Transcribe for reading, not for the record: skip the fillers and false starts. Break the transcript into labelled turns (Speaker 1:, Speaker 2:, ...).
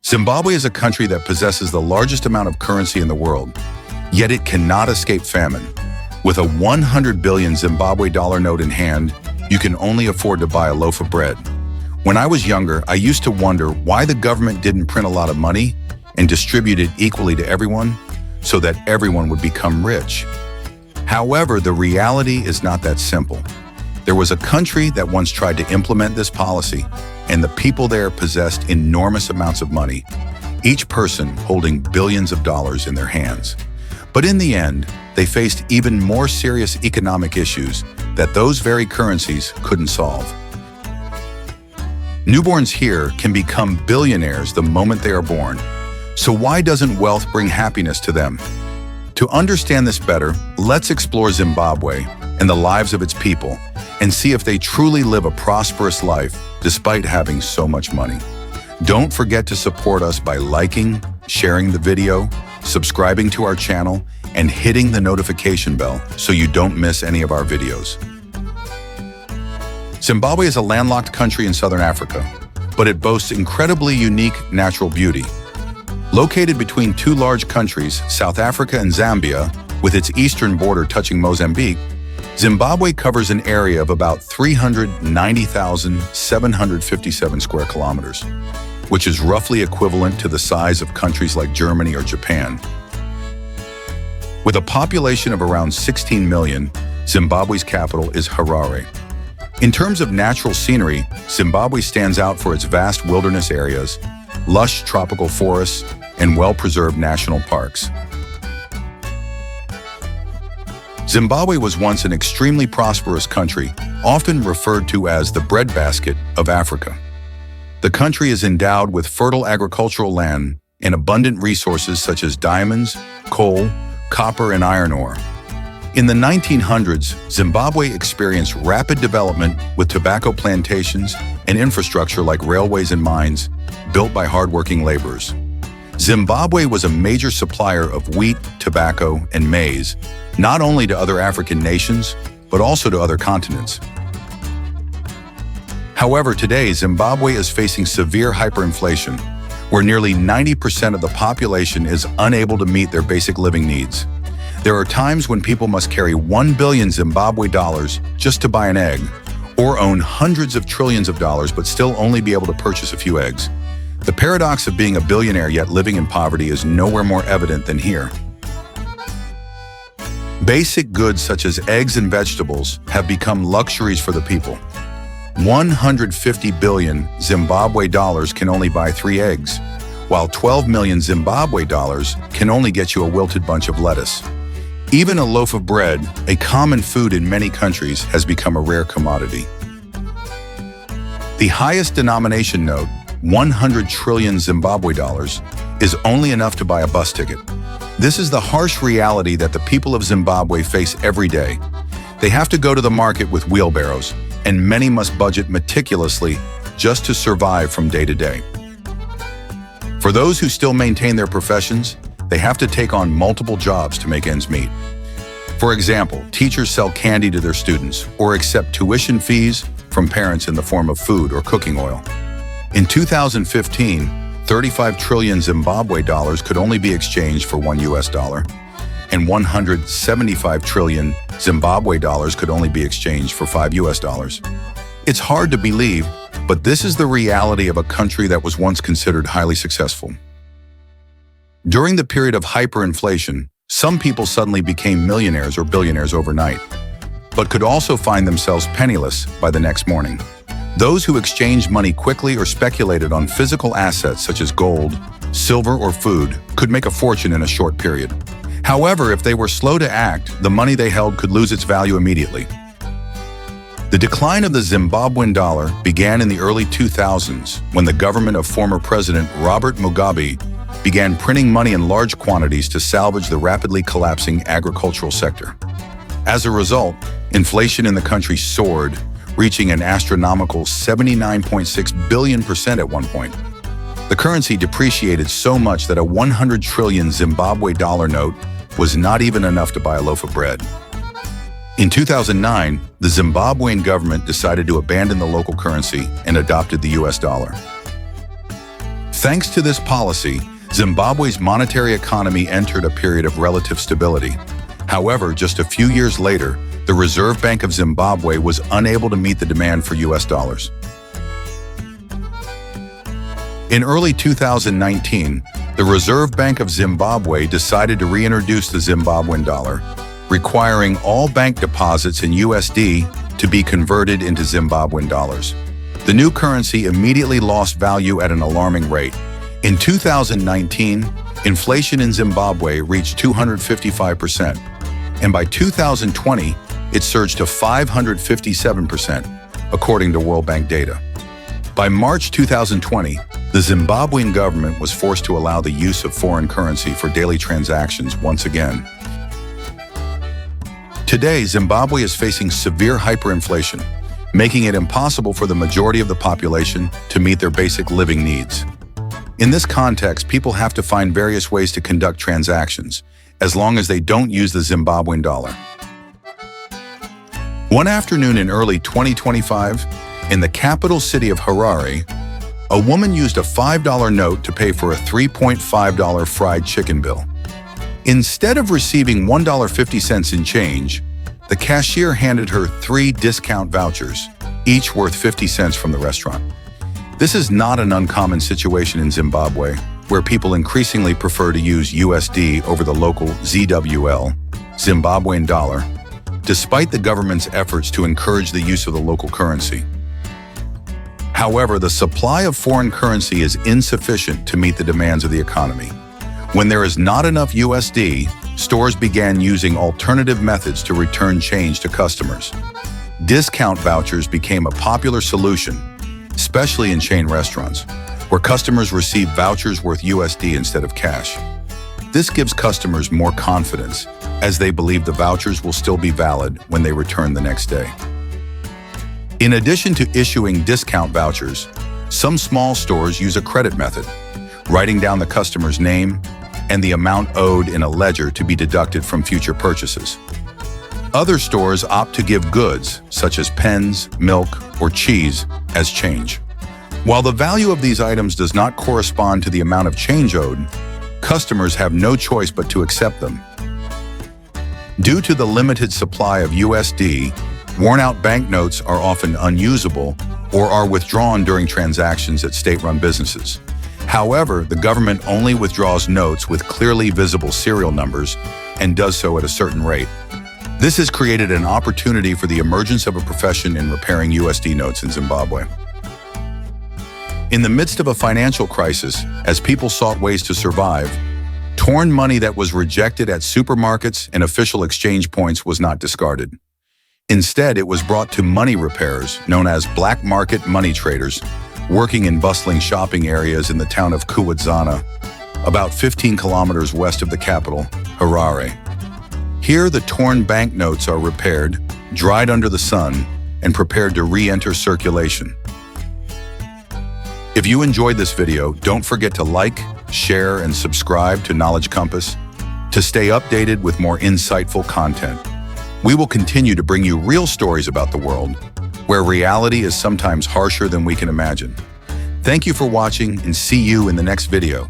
Speaker 1: Zimbabwe is a country that possesses the largest amount of currency in the world, yet it cannot escape famine. With a 100 billion Zimbabwe dollar note in hand, you can only afford to buy a loaf of bread. When I was younger, I used to wonder why the government didn't print a lot of money and distribute it equally to everyone so that everyone would become rich. However, the reality is not that simple. There was a country that once tried to implement this policy, and the people there possessed enormous amounts of money, each person holding billions of dollars in their hands. But in the end, they faced even more serious economic issues that those very currencies couldn't solve. Newborns here can become billionaires the moment they are born. So why doesn't wealth bring happiness to them? To understand this better, let's explore Zimbabwe and the lives of its people and see if they truly live a prosperous life despite having so much money. Don't forget to support us by liking, sharing the video, subscribing to our channel, and hitting the notification bell so you don't miss any of our videos. Zimbabwe is a landlocked country in southern Africa, but it boasts incredibly unique natural beauty. Located between two large countries, South Africa and Zambia, with its eastern border touching Mozambique, Zimbabwe covers an area of about 390,757 square kilometers, which is roughly equivalent to the size of countries like Germany or Japan. With a population of around 16 million, Zimbabwe's capital is Harare. In terms of natural scenery, Zimbabwe stands out for its vast wilderness areas, lush tropical forests, and well-preserved national parks. Zimbabwe was once an extremely prosperous country, often referred to as the breadbasket of Africa. The country is endowed with fertile agricultural land and abundant resources such as diamonds, coal, copper, and iron ore. In the 1900s, Zimbabwe experienced rapid development with tobacco plantations and infrastructure like railways and mines, built by hardworking laborers. Zimbabwe was a major supplier of wheat, tobacco, and maize, not only to other African nations, but also to other continents. However, today, Zimbabwe is facing severe hyperinflation, where nearly 90% of the population is unable to meet their basic living needs. There are times when people must carry 1 billion Zimbabwe dollars just to buy an egg, or own hundreds of trillions of dollars but still only be able to purchase a few eggs. The paradox of being a billionaire yet living in poverty is nowhere more evident than here. Basic goods such as eggs and vegetables have become luxuries for the people. 150 billion Zimbabwe dollars can only buy 3 eggs, while 12 million Zimbabwe dollars can only get you a wilted bunch of lettuce. Even a loaf of bread, a common food in many countries, has become a rare commodity. The highest denomination note, 100 trillion Zimbabwe dollars, is only enough to buy a bus ticket. This is the harsh reality that the people of Zimbabwe face every day. They have to go to the market with wheelbarrows, and many must budget meticulously just to survive from day to day. For those who still maintain their professions, they have to take on multiple jobs to make ends meet. For example, teachers sell candy to their students or accept tuition fees from parents in the form of food or cooking oil. In 2015, 35 trillion Zimbabwe dollars could only be exchanged for $1 US, and 175 trillion Zimbabwe dollars could only be exchanged for $5 US. It's hard to believe, but this is the reality of a country that was once considered highly successful. During the period of hyperinflation, some people suddenly became millionaires or billionaires overnight, but could also find themselves penniless by the next morning. Those who exchanged money quickly or speculated on physical assets such as gold, silver, or food could make a fortune in a short period. However, if they were slow to act, the money they held could lose its value immediately. The decline of the Zimbabwean dollar began in the early 2000s when the government of former President Robert Mugabe began printing money in large quantities to salvage the rapidly collapsing agricultural sector. As a result, inflation in the country soared, reaching an astronomical 79.6 billion% at one point. The currency depreciated so much that a 100 trillion Zimbabwe dollar note was not even enough to buy a loaf of bread. In 2009, the Zimbabwean government decided to abandon the local currency and adopted the US dollar. Thanks to this policy, Zimbabwe's monetary economy entered a period of relative stability. However, just a few years later, the Reserve Bank of Zimbabwe was unable to meet the demand for US dollars. In early 2019, the Reserve Bank of Zimbabwe decided to reintroduce the Zimbabwean dollar, requiring all bank deposits in USD to be converted into Zimbabwean dollars. The new currency immediately lost value at an alarming rate. In 2019, inflation in Zimbabwe reached 255%, and by 2020, it surged to 557%, according to World Bank data. By March 2020, the Zimbabwean government was forced to allow the use of foreign currency for daily transactions once again. Today, Zimbabwe is facing severe hyperinflation, making it impossible for the majority of the population to meet their basic living needs. In this context, people have to find various ways to conduct transactions, as long as they don't use the Zimbabwean dollar. One afternoon in early 2025, in the capital city of Harare, a woman used a $5 note to pay for a $3.5 fried chicken bill. Instead of receiving $1.50 in change, the cashier handed her 3 discount vouchers, each worth 50 cents from the restaurant. This is not an uncommon situation in Zimbabwe, where people increasingly prefer to use USD over the local ZWL, Zimbabwean dollar, despite the government's efforts to encourage the use of the local currency. However, the supply of foreign currency is insufficient to meet the demands of the economy. When there is not enough USD, stores began using alternative methods to return change to customers. Discount vouchers became a popular solution, especially in chain restaurants, where customers receive vouchers worth USD instead of cash. This gives customers more confidence, as they believe the vouchers will still be valid when they return the next day. In addition to issuing discount vouchers, some small stores use a credit method, writing down the customer's name and the amount owed in a ledger to be deducted from future purchases. Other stores opt to give goods, such as pens, milk, or cheese, as change. While the value of these items does not correspond to the amount of change owed, customers have no choice but to accept them. Due to the limited supply of USD, worn-out banknotes are often unusable or are withdrawn during transactions at state-run businesses. However, the government only withdraws notes with clearly visible serial numbers and does so at a certain rate. This has created an opportunity for the emergence of a profession in repairing USD notes in Zimbabwe. In the midst of a financial crisis, as people sought ways to survive, torn money that was rejected at supermarkets and official exchange points was not discarded. Instead, it was brought to money repairers, known as black market money traders, working in bustling shopping areas in the town of Kuwadzana, about 15 kilometers west of the capital, Harare. Here, the torn banknotes are repaired, dried under the sun, and prepared to re-enter circulation. If you enjoyed this video, don't forget to like, share, and subscribe to Knowledge Compass to stay updated with more insightful content. We will continue to bring you real stories about the world, where reality is sometimes harsher than we can imagine. Thank you for watching, and see you in the next video.